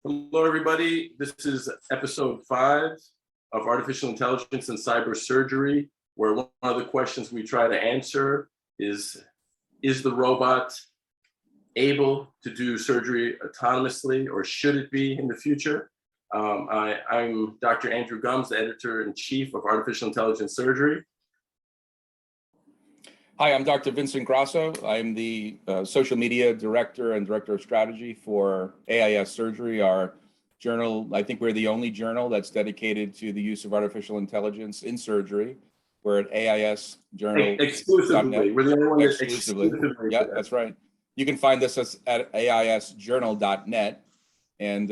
Hello, everybody. This is episode 5 of Artificial Intelligence and Cybersurgery, where one of the questions we try to answer is the robot able to do surgery autonomously, or should it be in the future? I'm Dr. Andrew Gumbs, the editor-in-chief of Artificial Intelligence Surgery. Hi, I'm Dr. Vincent Grasso. I'm the social media director and director of strategy for AIS Surgery, our journal. I think we're the only journal that's dedicated to the use of artificial intelligence in surgery. We're at AIS Journal. Exclusively. We're the only one that's exclusively. Yeah, that's right. You can find us at AISjournal.net. And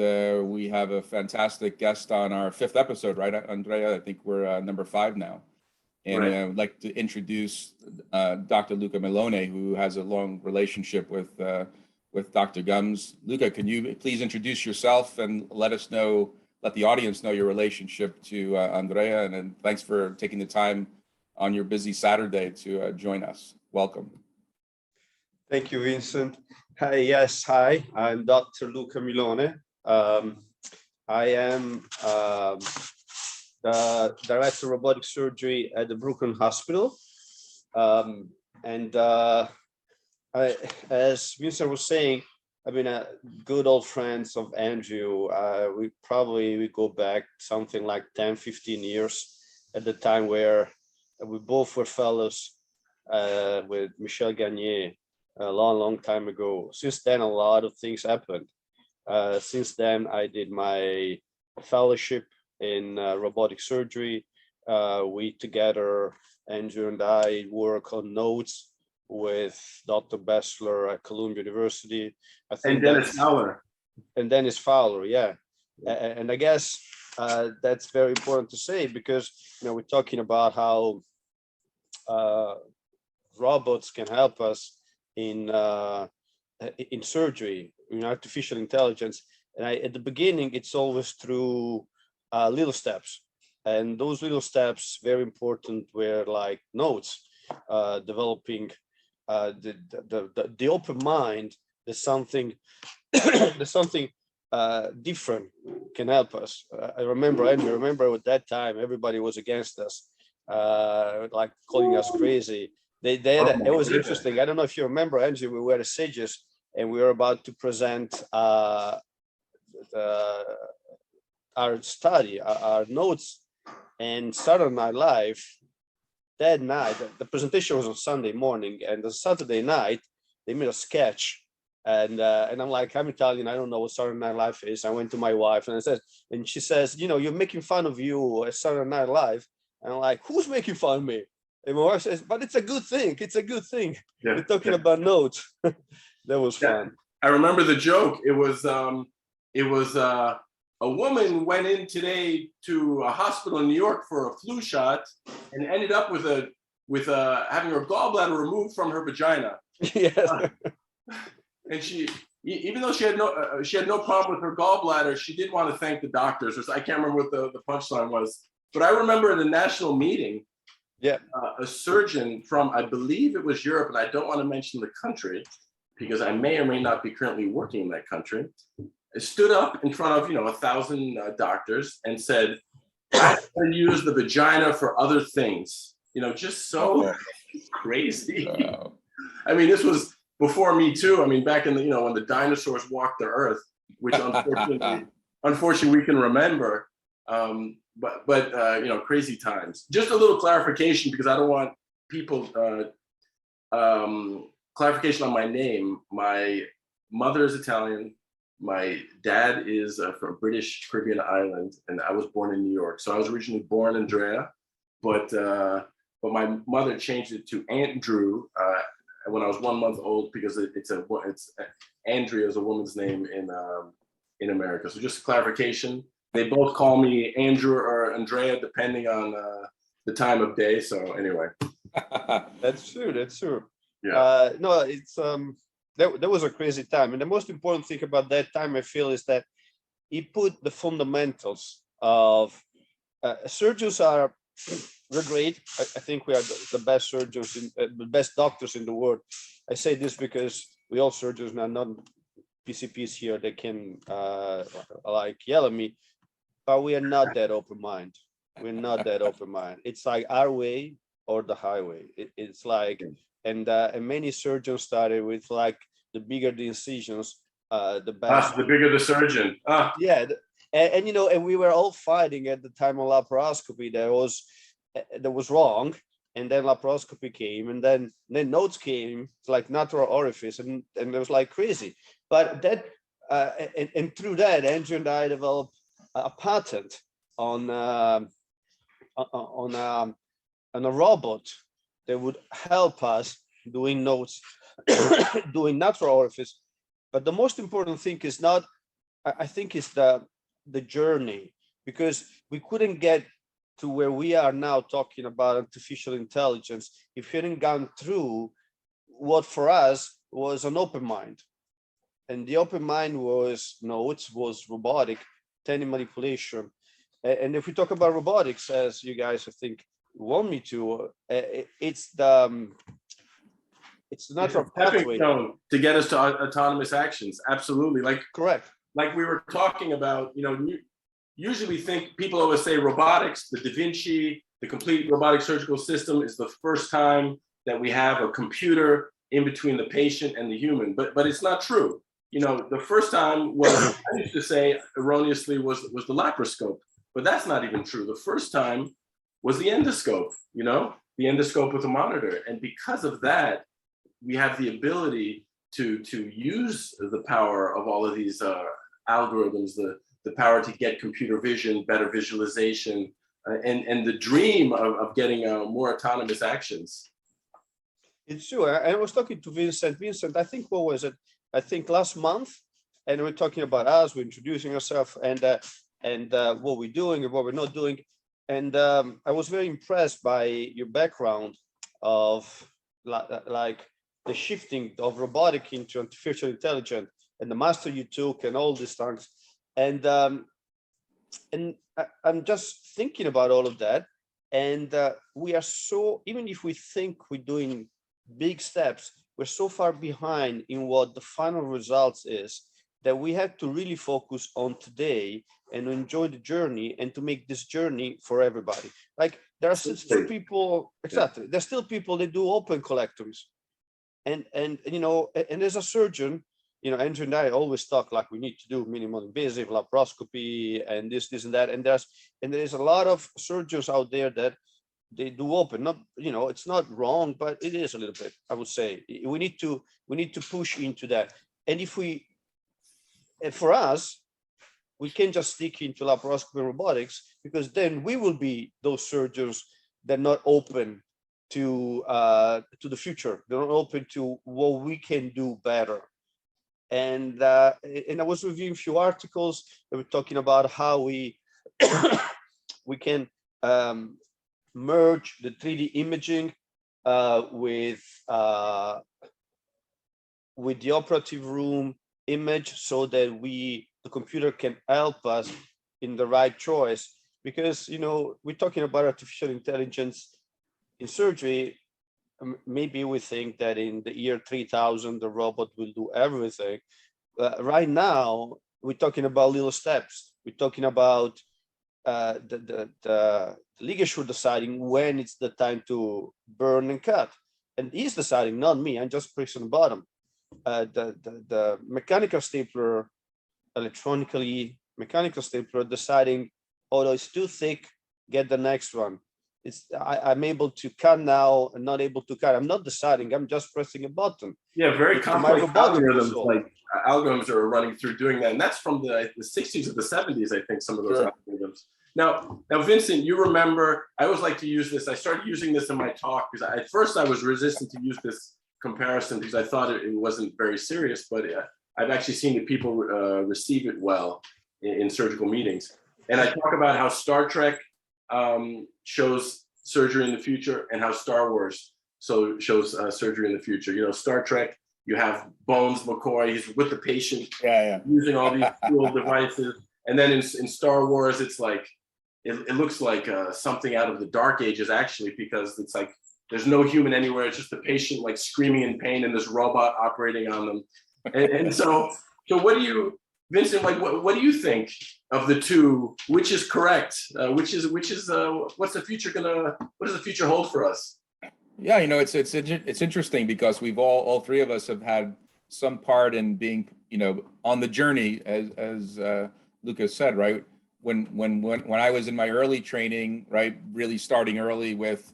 we have a fantastic guest on our 5th episode, right, Andrea? I think we're number 5 now. And Right. I'd like to introduce Dr. Luca Milone, who has a long relationship with Dr. Gumbs. Luca, can you please introduce yourself and let the audience know your relationship to Andrea? And then thanks for taking the time on your busy Saturday to join us. Welcome. Thank you, Vincent. Hi, I'm Dr. Luca Milone. I am the director of robotic surgery at the Brooklyn Hospital. As Vincent was saying, I've been a good old friends of Andrew. We go back something like 10, 15 years at the time where we both were fellows with Michel Garnier a long time ago. Since then, a lot of things happened. Since then, I did my fellowship in robotic surgery. We together, Andrew and I, work on nodes with Dr. Bessler at Columbia University. And Dennis Fowler, yeah. And I guess that's very important to say because we're talking about how robots can help us in surgery, in artificial intelligence. And at the beginning, it's always through little steps, and those little steps, very important, were like nodes, developing the open mind. There's something different can help us. I remember at that time everybody was against us, like calling us crazy. It was interesting. I don't know if you remember, Andrew, we were at Sages and we were about to present our study, our notes, and Saturday Night Live. That night, the presentation was on Sunday morning, and the Saturday night they made a sketch, and I'm like, I'm Italian, I don't know what Saturday Night Live is. I went to my wife and she says, you're making fun of you at Saturday Night Live, and I'm like, who's making fun of me? And my wife says, but it's a good thing. It's a good thing. Yeah, we're talking about notes. That was fun. I remember the joke. It was a woman went in today to a hospital in New York for a flu shot and ended up with having her gallbladder removed from her vagina. Yes. And she, even though she had no problem with her gallbladder, she did want to thank the doctors. I can't remember what the punchline was, but I remember at a national meeting, a surgeon from, I believe it was Europe, and I don't want to mention the country because I may or may not be currently working in that country, stood up in front of 1,000 doctors and said, "I'm going to use the vagina for other things." Just so crazy. Wow. I mean, this was before Me Too. I mean, back in the when the dinosaurs walked the earth, which unfortunately we can remember. But crazy times. Just a little clarification because I don't want people clarification on my name. My mother is Italian. My dad is from British Caribbean island, and I was born in New York. So I was originally born Andrea, but my mother changed it to Andrew when I was 1 month old because it's Andrea is a woman's name in America. So just a clarification. They both call me Andrew or Andrea depending on the time of day. So anyway, That's true. Yeah. No, it's that was a crazy time, and the most important thing about that time, I feel, is that he put the fundamentals of surgeons we're great. I think we are the best surgeons, the best doctors in the world. I say this because we all surgeons are not PCPs here that can like yell at me, but we are not that open-minded. We're not that open-minded. It's like our way or the highway. It's like, and many surgeons started with like, the bigger the incisions, the best. The bigger the surgeon. Yeah, and you know, and we were all fighting at the time of laparoscopy that was wrong, and then laparoscopy came, and then notes came, like natural orifice, and it was like crazy. But that and through that, Andrew and I developed a patent on a robot that would help us doing notes, doing natural orifice. But the most important thing is not, I think, is the journey, because we couldn't get to where we are now talking about artificial intelligence if we hadn't gone through what for us was an open mind. And the open mind was notes, was robotic, tiny manipulation. And if we talk about robotics, as you guys, I think, want me to, it's the natural pathway to get us to autonomous actions. Absolutely. Like, correct. Like we were talking about, usually we think, people always say robotics, the Da Vinci, the complete robotic surgical system is the first time that we have a computer in between the patient and the human, but it's not true. The first time was, I used to say erroneously, was the laparoscope, but that's not even true. The first time was the endoscope, the endoscope with a monitor. And because of that, we have the ability to use the power of all of these algorithms, the power to get computer vision, better visualization, and the dream of getting more autonomous actions. It's true. I was talking to Vincent. Vincent, I think, what was it? I think last month, and we're talking about us, we're introducing ourselves, and what we're doing and what we're not doing. And I was very impressed by your background of like the shifting of robotic into artificial intelligence, and the master you took, and all these things. And I'm just thinking about all of that. And we are so, even if we think we're doing big steps, we're so far behind in what the final results is, that we have to really focus on today and enjoy the journey, and to make this journey for everybody. Like, there are still people, exactly, there's still people that do open colectomies. And as a surgeon, Andrew and I always talk like we need to do minimal invasive laparoscopy and this and that. And there's a lot of surgeons out there that they do open. Not, it's not wrong, but it is a little bit, I would say. We need to push into that. And for us, we can't just stick into laparoscopy and robotics, because then we will be those surgeons that are not open to the future. They're not open to what we can do better. And I was reviewing a few articles that were talking about how we can merge the 3D imaging with the operative room image, so that the computer can help us in the right choice. Because we're talking about artificial intelligence in surgery. Maybe we think that in the year 3000 the robot will do everything. Right now we're talking about little steps. We're talking about the ligature deciding when it's the time to burn and cut, and he's deciding, not me. I'm just pressing the button. The mechanical stapler, mechanical stapler deciding, although it's too thick, get the next one. I'm able to cut now and not able to cut. I'm not deciding, I'm just pressing a button. Yeah, very complex algorithms are running through doing that. And that's from the 60s or the 70s, I think, some of those algorithms. Now, Vincent, you remember, I always like to use this. I started using this in my talk because at first I was resistant to use this comparison because I thought it wasn't very serious, but I've actually seen the people receive it well in surgical meetings. And I talk about how Star Trek shows surgery in the future, and how Star Wars shows surgery in the future. Star Trek, you have Bones McCoy, he's with the patient, using all these cool devices. And then in Star Wars, it's like, it looks like something out of the Dark Ages, actually, because it's like, there's no human anywhere. It's just the patient like screaming in pain and this robot operating on them. And so So what do you, Vincent, like, what do you think of the two? Which is correct? What's the future what does the future hold for us? Yeah, it's interesting because we've all three of us have had some part in being, on the journey, as Luca said, right? When I was in my early training, right, really starting early with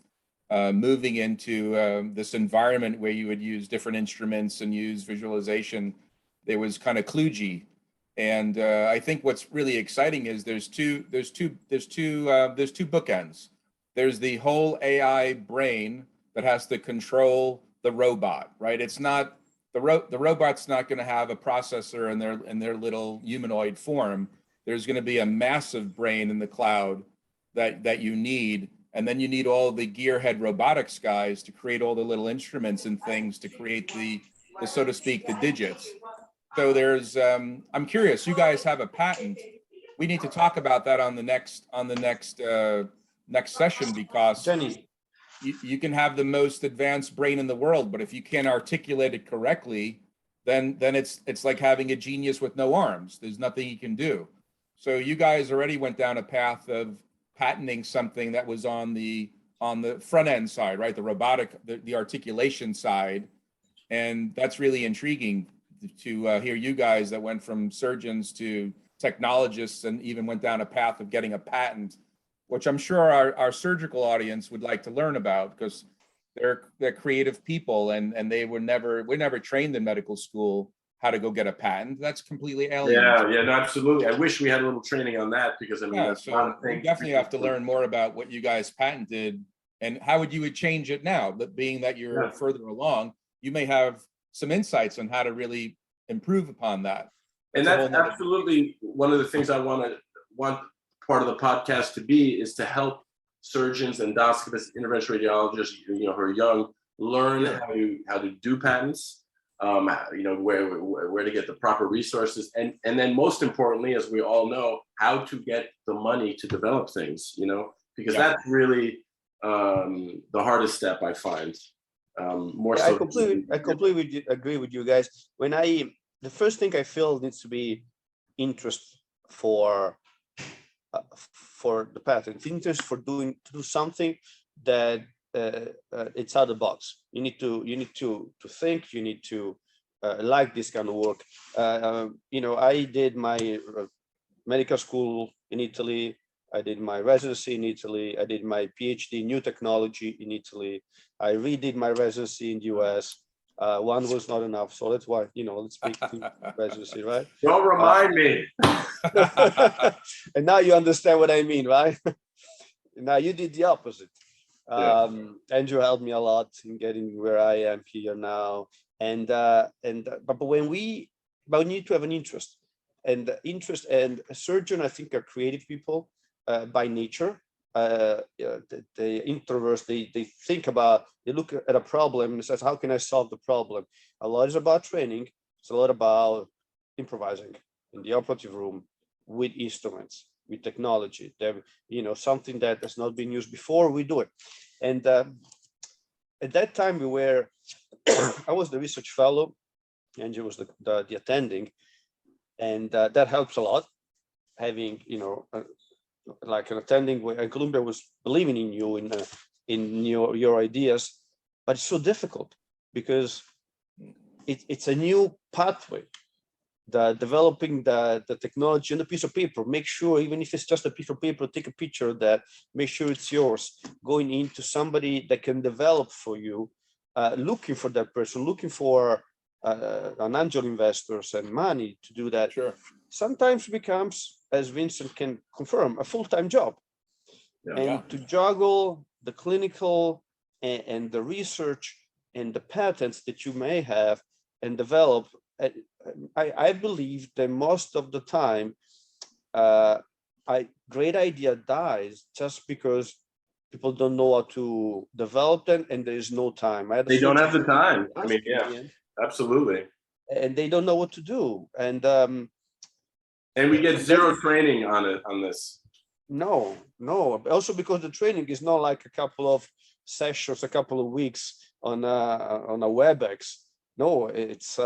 moving into this environment where you would use different instruments and use visualization, there was kind of kludgy. And I think what's really exciting is there's two bookends. There's the whole AI brain that has to control the robot, right? It's not the robot's not going to have a processor in their little humanoid form. There's going to be a massive brain in the cloud that you need, and then you need all the gearhead robotics guys to create all the little instruments and things to create the so to speak, the digits. So there's I'm curious, you guys have a patent. We need to talk about that on the next session, because Jenny, you can have the most advanced brain in the world, but if you can't articulate it correctly, then it's like having a genius with no arms. There's nothing you can do. So you guys already went down a path of patenting something that was on the front end side, right? The robotic, the articulation side. And that's really intriguing to hear you guys that went from surgeons to technologists and even went down a path of getting a patent, which I'm sure our surgical audience would like to learn about, because they're creative people and we're never trained in medical school how to go get a patent. That's completely alien. Yeah, no, absolutely. I wish we had a little training on that, because that's a lot of things. We definitely have to learn more about what you guys patented and how you would change it now. But being that you're further along, you may have some insights on how to really improve upon that. And that's absolutely one of the things I want part of the podcast to be, is to help surgeons, endoscopists, interventional radiologists, who are young, learn how to do patents, where to get the proper resources, and then most importantly, as we all know, how to get the money to develop things, because that's really the hardest step, I find. I completely agree with you guys. The first thing I feel needs to be interest for the patent, interest to do something that it's out of the box. You need to think. You need to like this kind of work. I did my medical school in Italy. I did my residency in Italy. I did my PhD in new technology in Italy. I redid my residency in the US. One was not enough, so that's why let's speak residency, right? Don't remind me. And now you understand what I mean, right? Now you did the opposite. Andrew helped me a lot in getting where I am here now, but when we need to have an interest, and a surgeon, I think, are creative people by nature. They introverts, they think about, they look at a problem and says, how can I solve the problem? A lot is about training. It's a lot about improvising in the operative room with instruments, with technology. Something that has not been used before, we do it. And at that time I was the research fellow, Andrew was the attending, and that helps a lot, having like an attending where Columbia was believing in you, in your ideas. But it's so difficult because it's a new pathway. Developing the technology on a piece of paper, make sure, even if it's just a piece of paper, take a picture of that, make sure it's yours, going into somebody that can develop for you, looking for that person, looking for an angel investors and money to do that. Sure. Sometimes becomes, as Vincent can confirm, a full-time job. To juggle the clinical and the research and the patents that you may have and develop, I believe that most of the time, great idea dies just because people don't know how to develop them, and there is no time. They don't have the time. I mean, absolutely. And they don't know what to do. And we get zero training on this. No. Also because the training is not like a couple of sessions, a couple of weeks on a WebEx. No, it's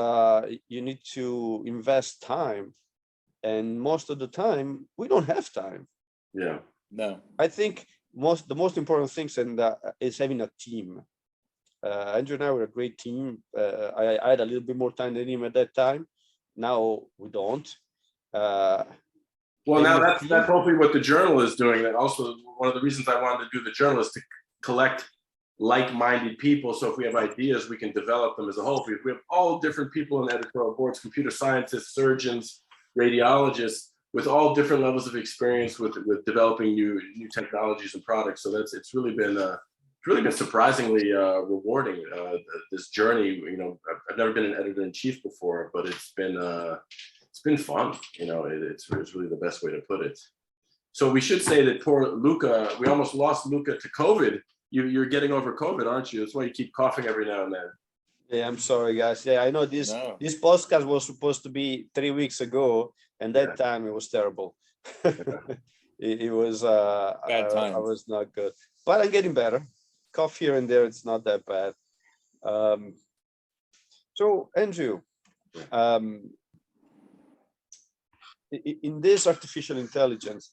you need to invest time, and most of the time we don't have time. Yeah. No. I think the most important things is having a team. Andrew and I were a great team. I had a little bit more time than him at that time. Now we don't. Well, now that's hopefully what the journal is doing. And also one of the reasons I wanted to do the journal is to collect like-minded people. So if we have ideas, we can develop them as a whole. If we have all different people in editorial boards, computer scientists, surgeons, radiologists, with all different levels of experience with developing new technologies and products. So it's really been surprisingly rewarding, this journey. You know, I've never been an editor-in-chief before, but it's been fun. You know, it's really the best way to put it. So we should say that poor Luca, we almost lost Luca to COVID. You're getting over COVID, aren't you? That's why you keep coughing every now and then. Yeah, I'm sorry, guys. Yeah, I know this podcast was supposed to be 3 weeks ago, and that time it was terrible. it was bad time. I was not good, but I'm getting better. Cough here and there, it's not that bad. So Andrew, in this artificial intelligence,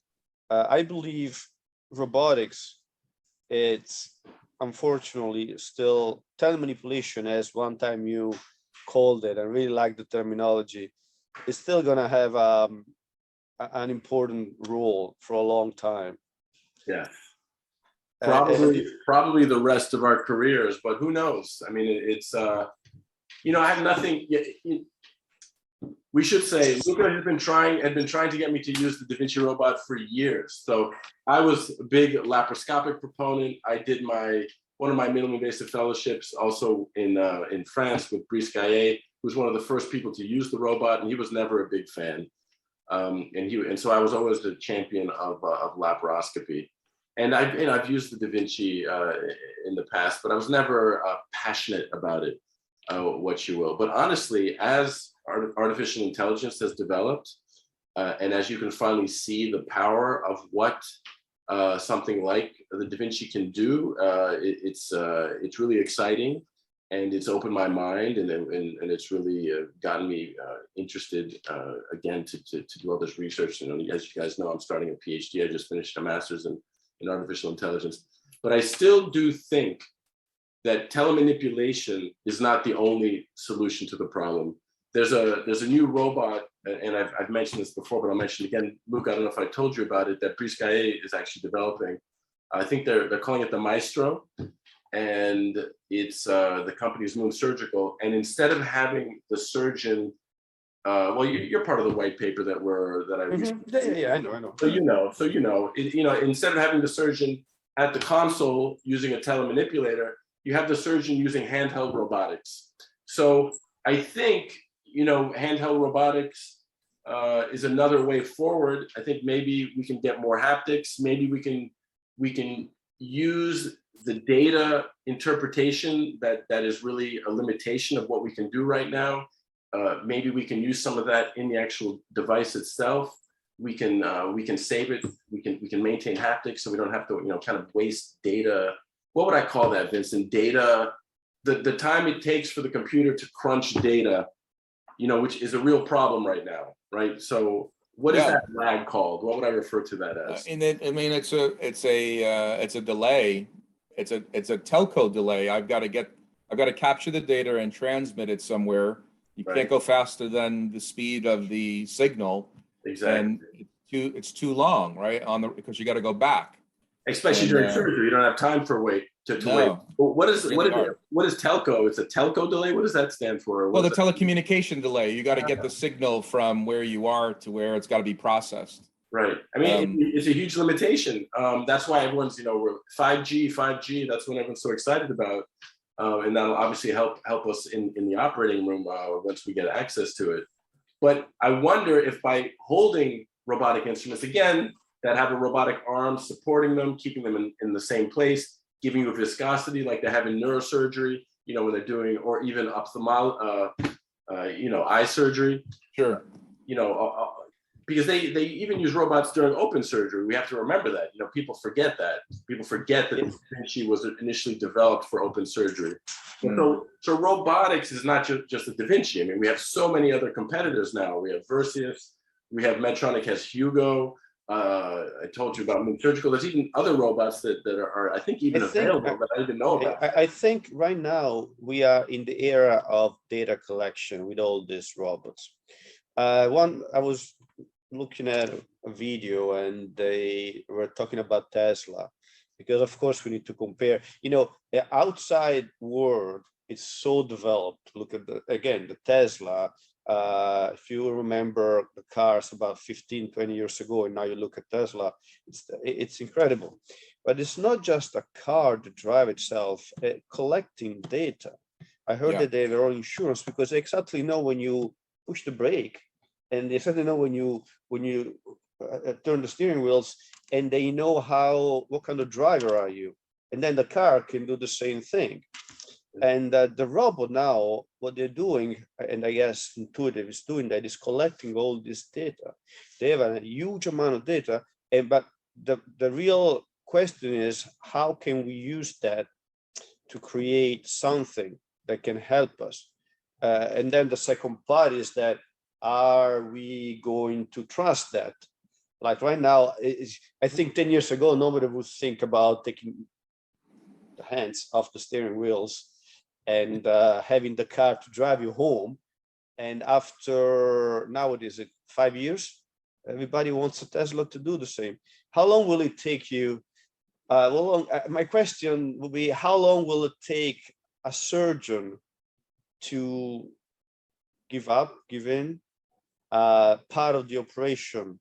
I believe robotics, it's unfortunately still telemanipulation, as one time you called it. I really like the terminology. It's still going to have an important role for a long time. Yeah. Probably the rest of our careers, but who knows? I mean, it's you know, I have nothing. We should say Luca had been trying to get me to use the Da Vinci robot for years. So I was a big laparoscopic proponent. I did one of my minimally invasive fellowships also in France with Brice Gaillet, who was one of the first people to use the robot, and he was never a big fan. And so I was always the champion of laparoscopy. And I've used the Da Vinci in the past, but I was never passionate about it, what you will. But honestly, as artificial intelligence has developed, and as you can finally see the power of what something like the Da Vinci can do, it's really exciting, and it's opened my mind, and it's really gotten me interested again to do all this research. You know, as you guys know, I'm starting a PhD. I just finished a master's in artificial intelligence, but I still do think that telemanipulation is not the only solution to the problem. There's a new robot, and I've mentioned this before, but I'll mention it again. Luke, I don't know if I told you about it, that Brice Gaillet is actually developing. I think they're calling it the Maestro, and it's the company's Moon Surgical. And instead of having the surgeon, well, you're part of the white paper that I know. So you know, instead of having the surgeon at the console using a telemanipulator, you have the surgeon using handheld robotics. So I think, you know, handheld robotics is another way forward. I think maybe we can get more haptics. Maybe we can use the data interpretation that is really a limitation of what we can do right now. Maybe we can use some of that in the actual device itself. We can save it. We can maintain haptics, so we don't have to, you know, kind of waste data. What would I call that, Vincent? Data, the time it takes for the computer to crunch data, you know, which is a real problem right now, right? So what is that lag called? What would I refer to that as? It's a delay. It's a telco delay. I've got to capture the data and transmit it somewhere. You can't go faster than the speed of the signal. Exactly. And it's too long, right? Because you got to go back. Especially during surgery, you don't have time for wait. Well, what is telco? It's a telco delay. What does that stand for? Well, the telecommunication delay. You got to get the signal from where you are to where it's got to be processed. Right. I mean, it's a huge limitation. That's why everyone's, you know, we're 5G. That's what everyone's so excited about, and that'll obviously help us in the operating room once we get access to it. But I wonder if by holding robotic instruments again that have a robotic arm supporting them, keeping them in the same place, giving you a viscosity like they have in neurosurgery, you know, when they're doing, or even eye surgery. Sure. You know, because they even use robots during open surgery. We have to remember that. People forget that. People forget that Da Vinci was initially developed for open surgery. So robotics is not just the Da Vinci. I mean, we have so many other competitors now. We have Versius. We have Medtronic has Hugo. I told you about Moon Surgical. There's even other robots that are I think even available that I didn't know about. I think right now we are in the era of data collection with all these robots. I was looking at a video and they were talking about Tesla, because of course we need to compare. The outside world is so developed. Look at the Tesla. If you remember the cars about 15, 20 years ago, and now you look at Tesla, it's incredible. But it's not just a car to drive itself, collecting data. I heard that they have their own insurance, because they exactly know when you push the brake, and they certainly know when you turn the steering wheels, and they know what kind of driver are you. And then the car can do the same thing. And the robot now, what they're doing, and I guess Intuitive is doing that, is collecting all this data. They have a huge amount of data, but the real question is, how can we use that to create something that can help us? And then the second part is that, are we going to trust that? Like right now, I think 10 years ago, nobody would think about taking the hands off the steering wheels and having the car to drive you home. And after, nowadays, 5 years, everybody wants a Tesla to do the same. How long will it take you? My question will be, how long will it take a surgeon to give in part of the operation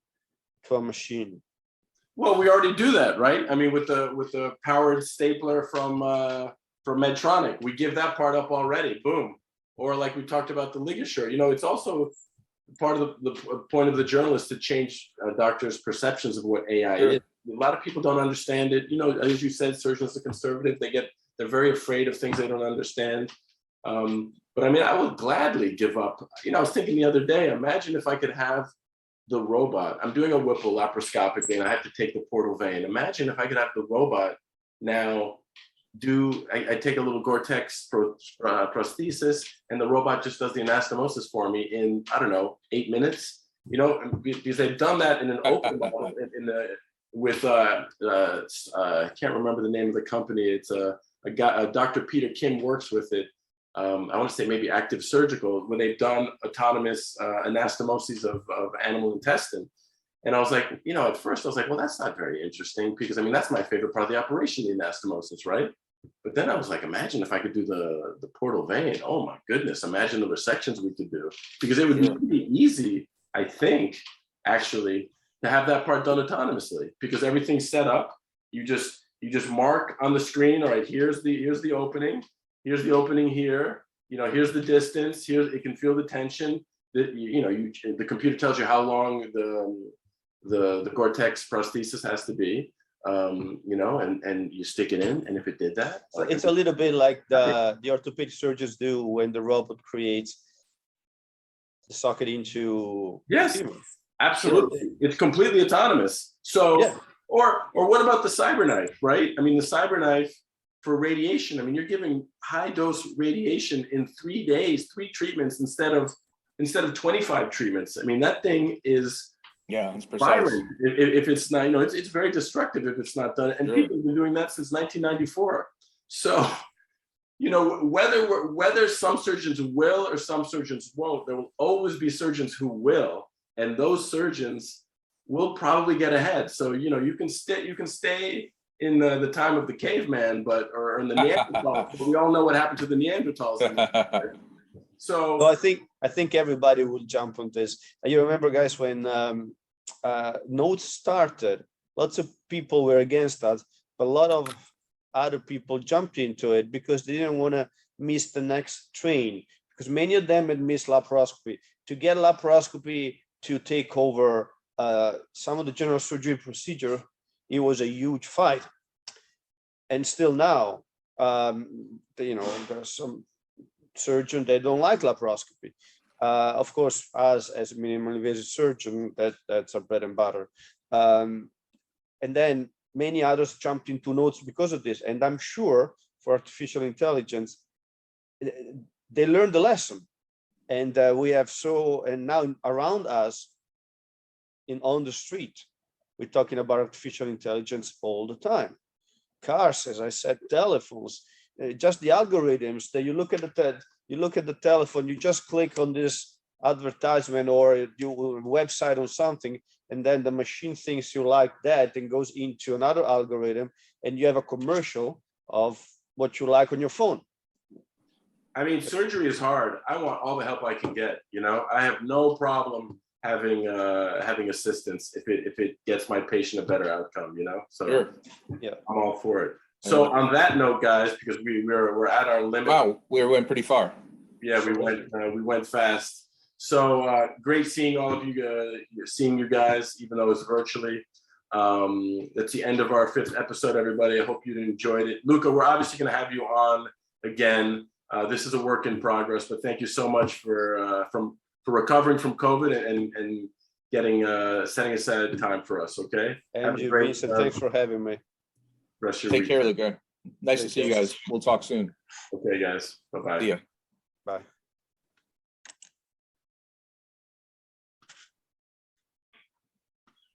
to a machine? Well, we already do that, right? I mean, with the powered stapler from Medtronic, we give that part up already. Boom. Or like we talked about the ligature. It's also part of the point of the journalist to change doctors' perceptions of what AI is. A lot of people don't understand it. As you said, surgeons are conservative. They're very afraid of things they don't understand. But I mean, I would gladly give up. I was thinking the other day, imagine if I could have the robot. I'm doing a Whipple laparoscopically, and I have to take the portal vein. Imagine if I could have the robot now I take a little Gore-Tex prosthesis, and the robot just does the anastomosis for me in, I don't know, 8 minutes. Because they've done that in an open model with I can't remember the name of the company. It's a guy, Dr. Peter Kim works with it. I want to say maybe Active Surgical, when they've done autonomous anastomoses of animal intestine. And I was like, at first I was like, well, that's not very interesting, because I mean, that's my favorite part of the operation, the anastomosis, right? But then I was like, imagine if I could do the portal vein. Oh my goodness, imagine the resections we could do, because it would be pretty easy, I think, actually, to have that part done autonomously, because everything's set up. You just mark on the screen, all right, here's the opening. Here's the opening here. Here's the distance. Here it can feel the tension. The computer tells you how long the Gore-Tex prosthesis has to be. And you stick it in, and if it did that, it's a little bit like the orthopedic surgeons do when the robot creates the socket into. Yes, absolutely. It's completely autonomous. So, or what about the CyberKnife, right? I mean, the CyberKnife for radiation. I mean, you're giving high dose radiation in 3 days, 3 treatments instead of 25 treatments. I mean, that thing is it's violent. If it's not, it's very destructive if it's not done. And people have been doing that since 1994. So, whether some surgeons will or some surgeons won't, there will always be surgeons who will, and those surgeons will probably get ahead. So, you can stay in the time of the caveman, or in the Neanderthals. But we all know what happened to the Neanderthals. So I think everybody will jump on this. You remember, guys, when Notes started, lots of people were against us, but a lot of other people jumped into it because they didn't want to miss the next train, because many of them had missed laparoscopy. To get laparoscopy to take over some of the general surgery procedure, it was a huge fight. And still now, there's some surgeons that don't like laparoscopy. Of course, us as a minimally invasive surgeon, that's our bread and butter. And then many others jumped into notes because of this. And I'm sure for artificial intelligence, they learned the lesson. And we have and now around us on the street, we're talking about artificial intelligence all the time. Cars, as I said, telephones, just the algorithms that you look at the telephone, you just click on this advertisement or your website or something, and then the machine thinks you like that and goes into another algorithm, and you have a commercial of what you like on your phone. I mean, surgery is hard. I want all the help I can get. You know, I have no problem having assistance if it gets my patient a better outcome. You know, so Sure. Yeah, I'm all for it. So on that note, guys, because we're at our limit. Wow, we went pretty far. Yeah, we went fast. So great seeing all of you, seeing you guys, even though it's virtually. That's the end of our 5th episode, everybody. I hope you enjoyed it. Luca, we're obviously going to have you on again. This is a work in progress, but thank you so much for recovering from COVID and getting setting aside time for us. Okay. and you, Vincent, thanks for having me. Take care, Luca. Nice to see you guys. We'll talk soon. Okay, guys. Bye-bye. See ya. Bye.